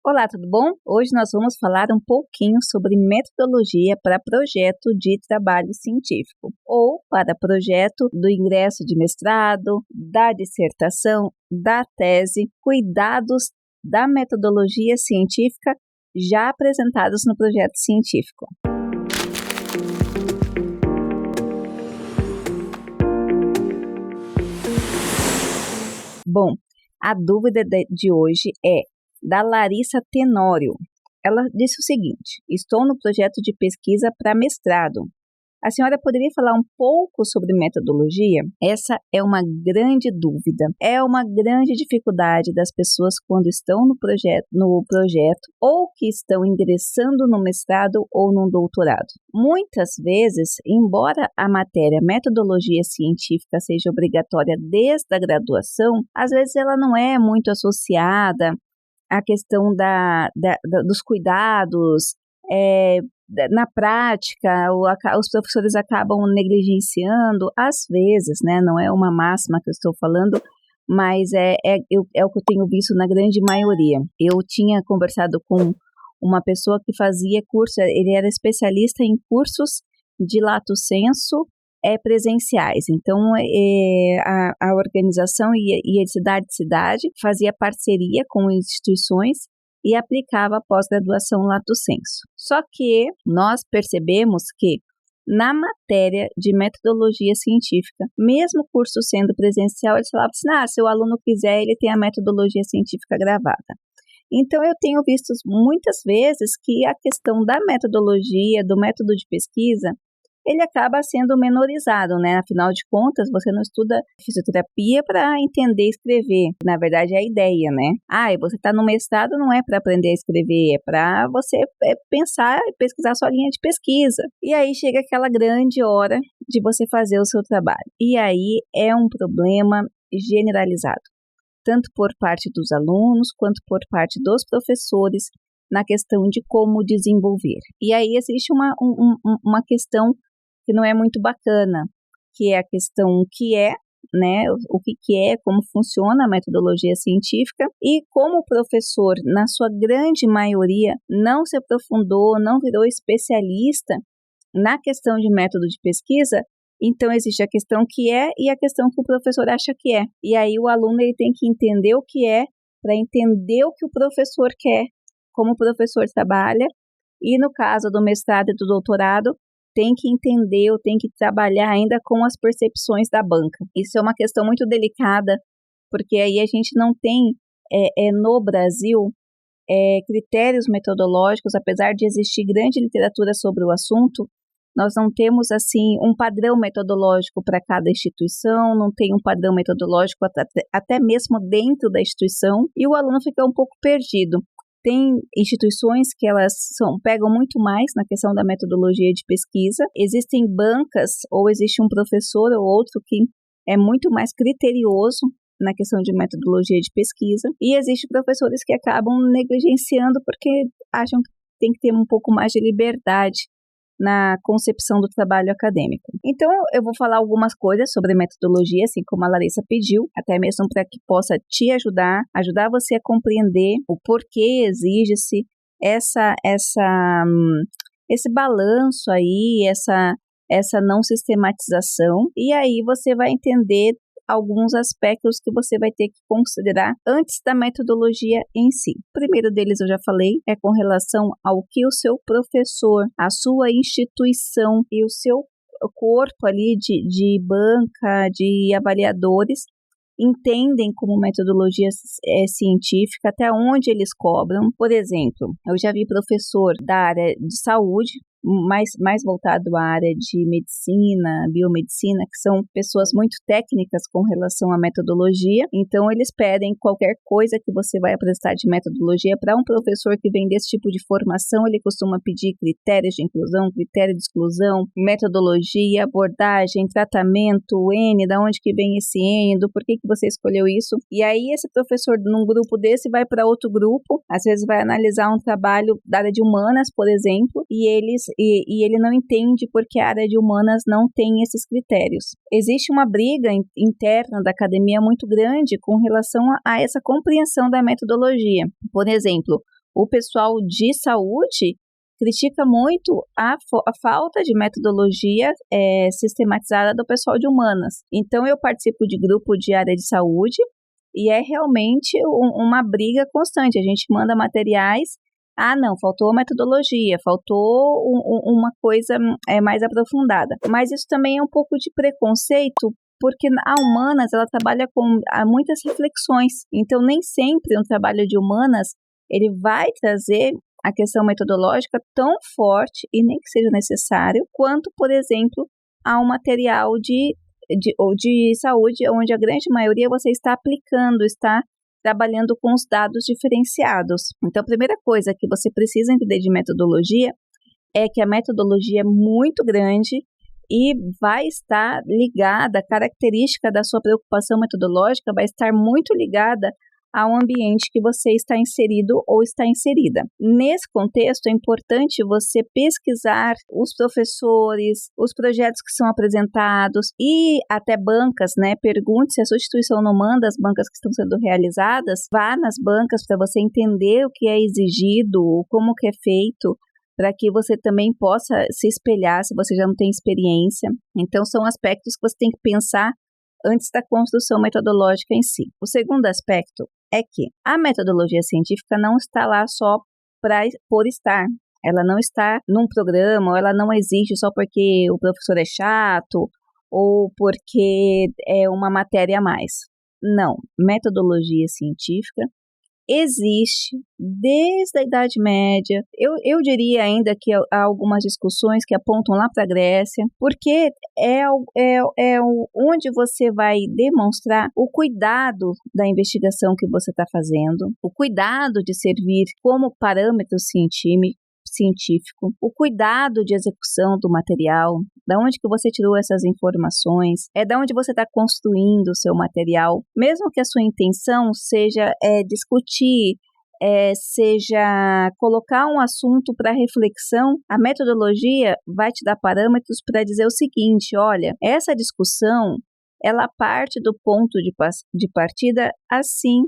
Olá, tudo bom? Hoje nós vamos falar um pouquinho sobre metodologia para projeto de trabalho científico ou para projeto do ingresso de mestrado, da dissertação, da tese, cuidados da metodologia científica já apresentados no projeto científico. Bom, a dúvida de hoje é da Larissa Tenório. Ela disse o seguinte: estou no projeto de pesquisa para mestrado. A senhora poderia falar um pouco sobre metodologia? Essa é uma grande dúvida, é uma grande dificuldade das pessoas quando estão no projeto ou que estão ingressando no mestrado ou no doutorado. Muitas vezes, embora a matéria metodologia científica seja obrigatória desde a graduação, às vezes ela não é muito associada à questão dos cuidados, na prática, os professores acabam negligenciando, às vezes, né? Não é uma máxima que eu estou falando, mas é o que eu tenho visto na grande maioria. Eu tinha conversado com uma pessoa que fazia curso, ele era especialista em cursos de lato sensu presenciais. Então, a organização ia de cidade fazia parceria com instituições e aplicava a pós-graduação lato sensu. Só que nós percebemos que na matéria de metodologia científica, mesmo o curso sendo presencial, eles falavam assim, se o aluno quiser, ele tem a metodologia científica gravada. Então, eu tenho visto muitas vezes que a questão da metodologia, do método de pesquisa, ele acaba sendo menorizado, né? Afinal de contas, você não estuda fisioterapia para entender e escrever. Na verdade, é a ideia, né? E você está no mestrado não é para aprender a escrever, é para você pensar e pesquisar sua linha de pesquisa. E aí chega aquela grande hora de você fazer o seu trabalho. E aí é um problema generalizado, tanto por parte dos alunos quanto por parte dos professores, na questão de como desenvolver. E aí existe uma questão que não é muito bacana, que é a questão que é, né, o que é, como funciona a metodologia científica e como o professor, na sua grande maioria, não se aprofundou, não virou especialista na questão de método de pesquisa. Então, existe a questão que é e a questão que o professor acha que é. E aí o aluno ele tem que entender o que é para entender o que o professor quer, como o professor trabalha. E no caso do mestrado e do doutorado, tem que entender ou tem que trabalhar ainda com as percepções da banca. Isso é uma questão muito delicada, porque aí a gente não tem no Brasil critérios metodológicos, apesar de existir grande literatura sobre o assunto. Nós não temos, assim, um padrão metodológico para cada instituição, não tem um padrão metodológico até mesmo dentro da instituição, e o aluno fica um pouco perdido. Tem instituições que elas pegam muito mais na questão da metodologia de pesquisa, existem bancas ou existe um professor ou outro que é muito mais criterioso na questão de metodologia de pesquisa, e existem professores que acabam negligenciando porque acham que tem que ter um pouco mais de liberdade na concepção do trabalho acadêmico. Então, eu vou falar algumas coisas sobre metodologia, assim como a Larissa pediu, até mesmo para que possa te ajudar você a compreender o porquê exige-se esse balanço aí, essa não sistematização, e aí você vai entender alguns aspectos que você vai ter que considerar antes da metodologia em si. O primeiro deles eu já falei, é com relação ao que o seu professor, a sua instituição e o seu corpo ali de banca, de avaliadores, entendem como metodologia científica, até onde eles cobram. Por exemplo, eu já vi professor da área de saúde, mais voltado à área de medicina, biomedicina, que são pessoas muito técnicas com relação à metodologia. Então, eles pedem qualquer coisa que você vai apresentar de metodologia. Para um professor que vem desse tipo de formação, ele costuma pedir critérios de inclusão, critério de exclusão, metodologia, abordagem, tratamento, N, da onde que vem esse N, do porquê que você escolheu isso. E aí, esse professor, num grupo desse, vai para outro grupo, às vezes vai analisar um trabalho da área de humanas, por exemplo, e ele não entende porque a área de humanas não tem esses critérios. Existe uma briga interna da academia muito grande com relação a essa compreensão da metodologia. Por exemplo, O pessoal de saúde critica muito a falta de metodologia sistematizada do pessoal de humanas. Então, eu participo de grupo de área de saúde e é realmente uma briga constante. A gente manda materiais, não, faltou metodologia, faltou uma coisa mais aprofundada. Mas isso também é um pouco de preconceito, porque a humanas, ela trabalha com muitas reflexões. Então, nem sempre um trabalho de humanas, ele vai trazer a questão metodológica tão forte, e nem que seja necessário, quanto, por exemplo, a um material de saúde, onde a grande maioria você está aplicando, está trabalhando com os dados diferenciados. Então, a primeira coisa que você precisa entender de metodologia é que a metodologia é muito grande e vai estar ligada, a característica da sua preocupação metodológica vai estar muito ligada ao ambiente que você está inserido ou está inserida. Nesse contexto, é importante você pesquisar os professores, os projetos que são apresentados e até bancas, né? Pergunte se a sua instituição não manda as bancas que estão sendo realizadas. Vá nas bancas para você entender o que é exigido, como que é feito, para que você também possa se espelhar se você já não tem experiência. Então, são aspectos que você tem que pensar antes da construção metodológica em si. O segundo aspecto é que a metodologia científica não está lá só por estar. Ela não está num programa, ou ela não existe só porque o professor é chato ou porque é uma matéria a mais. Não, metodologia científica existe desde a Idade Média. Eu diria ainda que há algumas discussões que apontam lá para a Grécia, porque é onde você vai demonstrar o cuidado da investigação que você está fazendo, o cuidado de servir como parâmetro científico, o cuidado de execução do material, da onde que você tirou essas informações, da onde você está construindo o seu material, mesmo que a sua intenção seja discutir, seja colocar um assunto para reflexão, a metodologia vai te dar parâmetros para dizer o seguinte: olha, essa discussão, ela parte do ponto de partida assim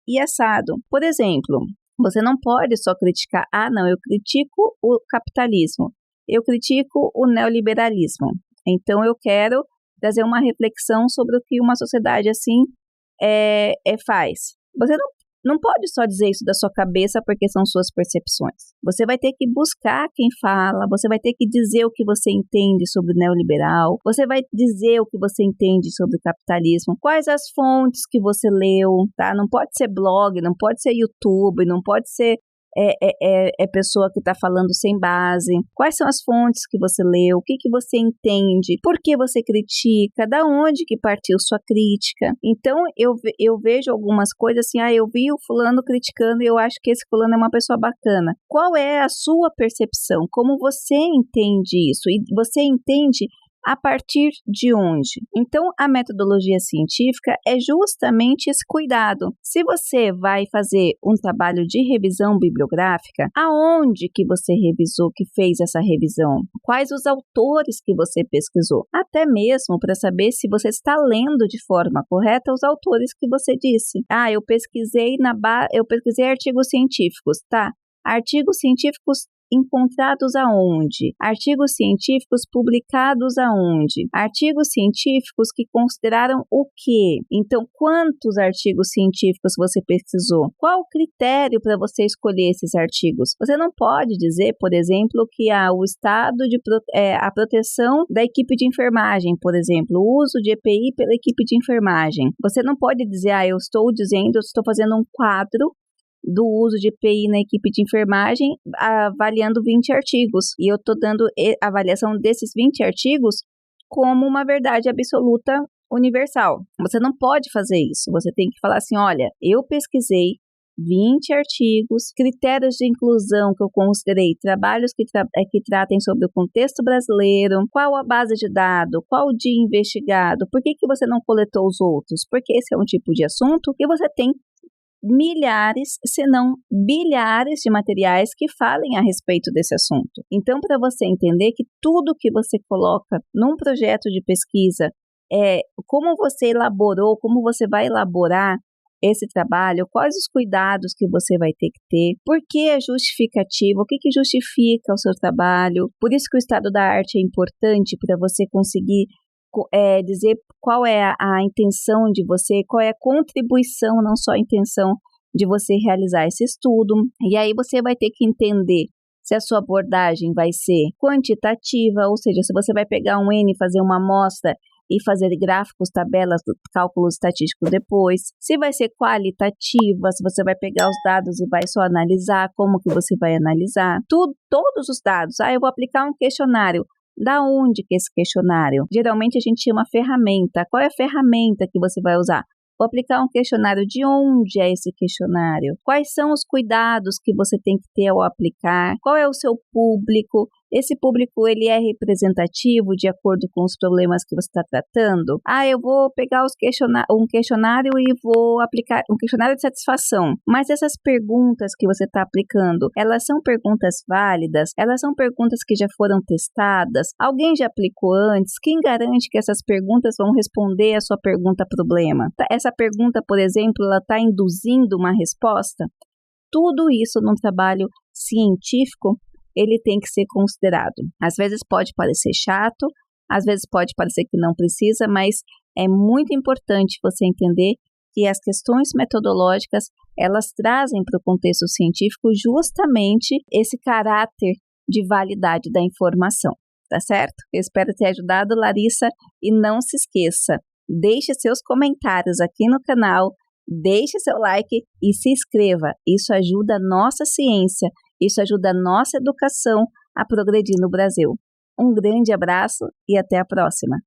e assado. Por exemplo, você não pode só criticar, não, eu critico o capitalismo, eu critico o neoliberalismo. Então, eu quero trazer uma reflexão sobre o que uma sociedade assim faz. Você não pode só dizer isso da sua cabeça porque são suas percepções. Você vai ter que buscar quem fala, você vai ter que dizer o que você entende sobre o neoliberal, você vai dizer o que você entende sobre o capitalismo, quais as fontes que você leu, tá? Não pode ser blog, não pode ser YouTube, não pode ser pessoa que está falando sem base. Quais são as fontes que você leu? O que você entende? Por que você critica? Da onde que partiu sua crítica? Então, eu vejo algumas coisas assim, eu vi o fulano criticando e eu acho que esse fulano é uma pessoa bacana. Qual é a sua percepção? Como você entende isso? E você entende a partir de onde? Então, a metodologia científica é justamente esse cuidado. Se você vai fazer um trabalho de revisão bibliográfica, aonde que você revisou, que fez essa revisão? Quais os autores que você pesquisou? Até mesmo para saber se você está lendo de forma correta os autores que você disse. Eu pesquisei artigos científicos, tá? Artigos científicos encontrados aonde? Artigos científicos publicados aonde? Artigos científicos que consideraram o quê? Então, quantos artigos científicos você pesquisou? Qual o critério para você escolher esses artigos? Você não pode dizer, por exemplo, que o estado a proteção da equipe de enfermagem, por exemplo, o uso de EPI pela equipe de enfermagem. Você não pode dizer, eu estou fazendo um quadro do uso de EPI na equipe de enfermagem, avaliando 20 artigos. E eu estou dando a avaliação desses 20 artigos como uma verdade absoluta universal. Você não pode fazer isso. Você tem que falar assim, olha, eu pesquisei 20 artigos, critérios de inclusão que eu considerei, trabalhos que tratem sobre o contexto brasileiro, qual a base de dados, qual o dia investigado, por que você não coletou os outros? Porque esse é um tipo de assunto que você tem milhares, se não bilhares de materiais que falem a respeito desse assunto. Então, para você entender que tudo que você coloca num projeto de pesquisa, como você elaborou, como você vai elaborar esse trabalho, quais os cuidados que você vai ter que ter, por que é justificativo, o que justifica o seu trabalho. Por isso que o estado da arte é importante para você conseguir dizer qual é a intenção de você, qual é a contribuição, não só a intenção de você realizar esse estudo. E aí você vai ter que entender se a sua abordagem vai ser quantitativa, ou seja, se você vai pegar um N, fazer uma amostra e fazer gráficos, tabelas, cálculos estatísticos depois, se vai ser qualitativa, se você vai pegar os dados e vai só analisar, como que você vai analisar, todos os dados. Eu vou aplicar um questionário. Da onde que é esse questionário? Geralmente a gente chama ferramenta. Qual é a ferramenta que você vai usar? Vou aplicar um questionário. De onde é esse questionário? Quais são os cuidados que você tem que ter ao aplicar? Qual é o seu público? Esse público, ele é representativo de acordo com os problemas que você está tratando? Eu vou pegar um questionário e vou aplicar um questionário de satisfação. Mas essas perguntas que você está aplicando, elas são perguntas válidas? Elas são perguntas que já foram testadas? Alguém já aplicou antes? Quem garante que essas perguntas vão responder a sua pergunta problema? Essa pergunta, por exemplo, ela está induzindo uma resposta? Tudo isso num trabalho científico, ele tem que ser considerado. Às vezes pode parecer chato, às vezes pode parecer que não precisa, mas é muito importante você entender que as questões metodológicas, elas trazem para o contexto científico justamente esse caráter de validade da informação, tá certo? Eu espero ter ajudado, Larissa, e não se esqueça, deixe seus comentários aqui no canal, deixe seu like e se inscreva. Isso ajuda a nossa ciência, isso ajuda a nossa educação a progredir no Brasil. Um grande abraço e até a próxima!